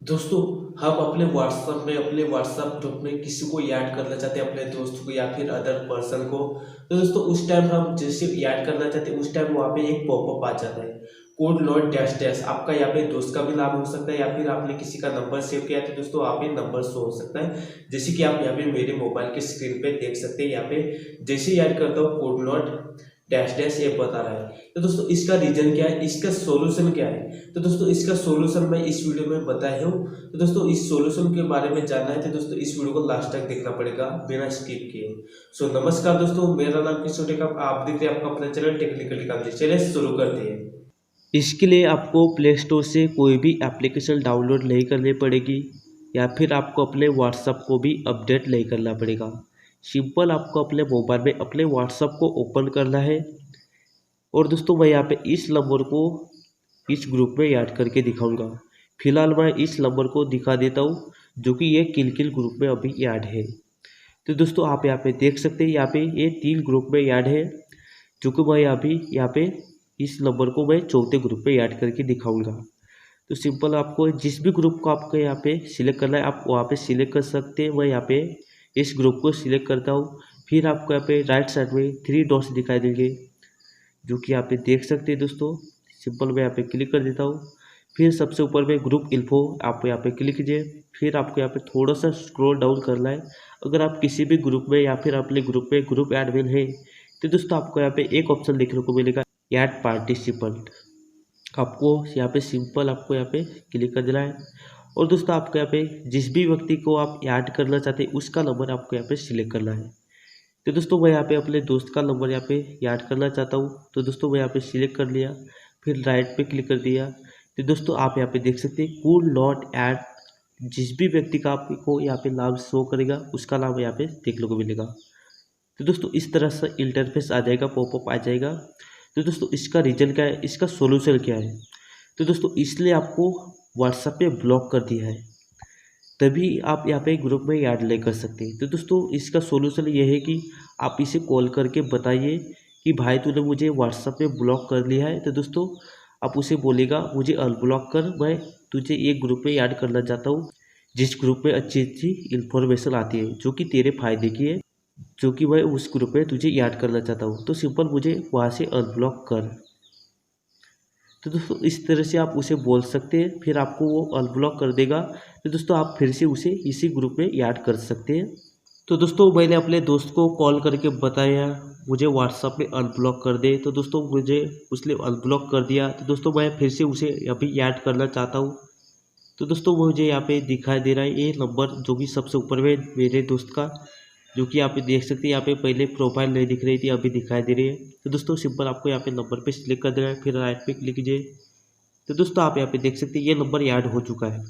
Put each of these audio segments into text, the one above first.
दोस्तों, हम अपने व्हाट्सएप ग्रुप में किसी को ऐड करना चाहते हैं, अपने दोस्त को या फिर अदर पर्सन को। तो दोस्तों उस टाइम हम जैसे ऐड करना चाहते हैं, उस टाइम वहाँ पे एक पॉपअप आ जाता है, कोड नॉट डैश डैश। आपका यहाँ पे दोस्त का भी नाम हो सकता है या फिर आपने किसी का नंबर सेव किया है, तो दोस्तों वहाँ पे नंबर शो हो सकता है। जैसे कि आप यहाँ पे मेरे मोबाइल के स्क्रीन पे देख सकते हैं, यहाँ पे जैसे ही ऐड करता हूँ कोड नॉट डैश डैश ये बता रहा है। तो दोस्तों इसका रीजन क्या है, इसका सोल्यूशन क्या है? तो दोस्तों इसका सोल्यूशन मैं इस वीडियो में बताया हूँ। तो दोस्तों इस सॉल्यूशन के बारे में जानना है तो दोस्तों इस वीडियो को लास्ट तक देखना पड़ेगा बिना स्किप किए। नमस्कार दोस्तों, मेरा नाम टेकम, आप देख रहे हैं आपका अपना चैनल टेक्निकल टेकम जी। चलिए शुरू करते हैं। इसके लिए आपको प्ले स्टोर से कोई भी एप्लीकेशन डाउनलोड नहीं करनी पड़ेगी या फिर आपको अपने व्हाट्सएप को भी अपडेट नहीं करना पड़ेगा। सिंपल आपको अपने मोबाइल में अपने व्हाट्सएप को ओपन करना है और दोस्तों मैं यहाँ पे इस नंबर को इस ग्रुप में ऐड करके दिखाऊंगा। फिलहाल मैं इस नंबर को दिखा देता हूँ जो कि ये किल ग्रुप में अभी ऐड है। तो दोस्तों आप यहाँ पे देख सकते हैं, यहाँ पे ये 3 ग्रुप में ऐड है, जो कि मैं अभी यहाँ पे इस नंबर को मैं चौथे ग्रुप में ऐड करके दिखाऊंगा। तो सिंपल आपको जिस भी ग्रुप को आपको यहाँ पे सिलेक्ट करना है आप वहाँ पे सिलेक्ट कर सकते हैं। मैं यहाँ पे इस ग्रुप को सिलेक्ट करता हूँ। फिर आपको यहाँ पे राइट साइड में 3 डॉट्स दिखाई देंगे, जो कि यहाँ पे देख सकते हैं दोस्तों। सिंपल मैं यहाँ पे क्लिक कर देता हूँ। फिर सबसे ऊपर में ग्रुप इन्फो आप यहाँ पे क्लिक कीजिए। फिर आपको यहाँ पे थोड़ा सा स्क्रॉल डाउन करना है। अगर आप किसी भी ग्रुप में या फिर अपने ग्रुप में ग्रुप एडमिन है तो दोस्तों आपको यहाँ पे एक ऑप्शन देखने को मिलेगा, ऐड पार्टिसिपेंट। आपको यहाँ पे सिंपल आपको यहाँ पे क्लिक कर देना है और दोस्तों आपको यहाँ पे जिस भी व्यक्ति को आप ऐड करना चाहते हैं उसका नंबर आपको यहाँ पे सिलेक्ट करना है। तो दोस्तों मैं यहाँ पे अपने दोस्त का नंबर यहाँ पे ऐड करना चाहता हूँ। तो दोस्तों मैं यहाँ पे सिलेक्ट कर लिया, फिर राइट पे क्लिक कर दिया। तो दोस्तों आप यहाँ पे देख सकते हैं कुड नॉट ऐड, जिस भी व्यक्ति का आपको यहाँ पे नाम शो करेगा उसका नाम यहाँ पे देखने को मिलेगा। तो दोस्तों इस तरह से इंटरफेस आ जाएगा, पॉपअप आ जाएगा। तो दोस्तों इसका रीजन क्या है, इसका सोल्यूशन क्या है? तो दोस्तों इसलिए आपको व्हाट्सएप पे ब्लॉक कर दिया है, तभी आप यहाँ पे ग्रुप में ऐड नहीं कर सकते। तो दोस्तों इसका सोल्यूशन ये है कि आप इसे कॉल करके बताइए कि भाई तूने मुझे व्हाट्सएप पे ब्लॉक कर लिया है। तो दोस्तों आप उसे बोलेगा मुझे अनब्लॉक कर, मैं तुझे एक ग्रुप में ऐड करना चाहता हूँ जिस ग्रुप में अच्छी अच्छी इन्फॉर्मेशन आती है जो कि तेरे फायदे की है, जो कि मैं उस ग्रुप में तुझे ऐड करना चाहता हूँ। तो सिंपल मुझे वहाँ से अनब्लॉक कर। तो दोस्तों इस तरह से आप उसे बोल सकते हैं, फिर आपको वो अनब्लॉक कर देगा। तो दोस्तों आप फिर से उसे इसी ग्रुप में ऐड कर सकते हैं। तो दोस्तों मैंने अपने दोस्त को कॉल करके बताया मुझे व्हाट्सएप में अनब्लॉक कर दे। तो दोस्तों मुझे उसने अनब्लॉक कर दिया। तो दोस्तों मैं फिर से उसे अभी ऐड करना चाहता हूँ। तो दोस्तों मुझे यहाँ पे दिखाई दे रहा है ये नंबर जो कि सबसे ऊपर में मेरे दोस्त का, जो कि आप देख सकते हैं यहाँ पे पहले प्रोफाइल नहीं दिख रही थी, अभी दिखाई दे रही है। तो दोस्तों सिंपल आपको यहाँ पे नंबर पे क्लिक कर देना है, फिर राइट पे क्लिक कीजिए। तो दोस्तों आप यहाँ पे देख सकते हैं ये नंबर ऐड हो चुका है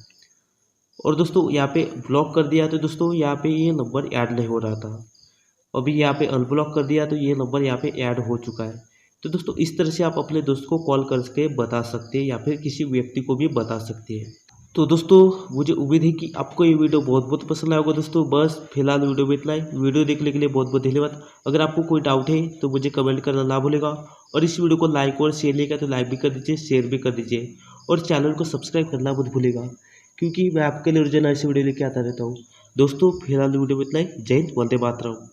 और दोस्तों यहाँ पे ब्लॉक कर दिया। तो दोस्तों यहाँ पे ये नंबर ऐड नहीं हो रहा था, अभी यहाँ पे अनब्लॉक कर दिया तो ये नंबर यहाँ पे ऐड हो चुका है। तो दोस्तों इस तरह से आप अपने दोस्त को कॉल करके बता सकते हैं या फिर किसी व्यक्ति को भी बता सकते हैं। तो दोस्तों मुझे उम्मीद है कि आपको ये वीडियो बहुत बहुत पसंद आएगा। दोस्तों बस फिलहाल वीडियो में इतना ही। वीडियो देखने के लिए बहुत बहुत धन्यवाद। अगर आपको कोई डाउट है तो मुझे कमेंट करना ना भूलेगा और इस वीडियो को लाइक और शेयर नहीं किया तो लाइक भी कर दीजिए, शेयर भी कर दीजिए और चैनल को सब्सक्राइब करना मत भूलेगा, क्योंकि मैं आपके लिए रोजाना ऐसी वीडियो लेके आता रहता हूँ। दोस्तों फिलहाल वीडियो में इतना ही। जय हिंद, वंदे मातरम।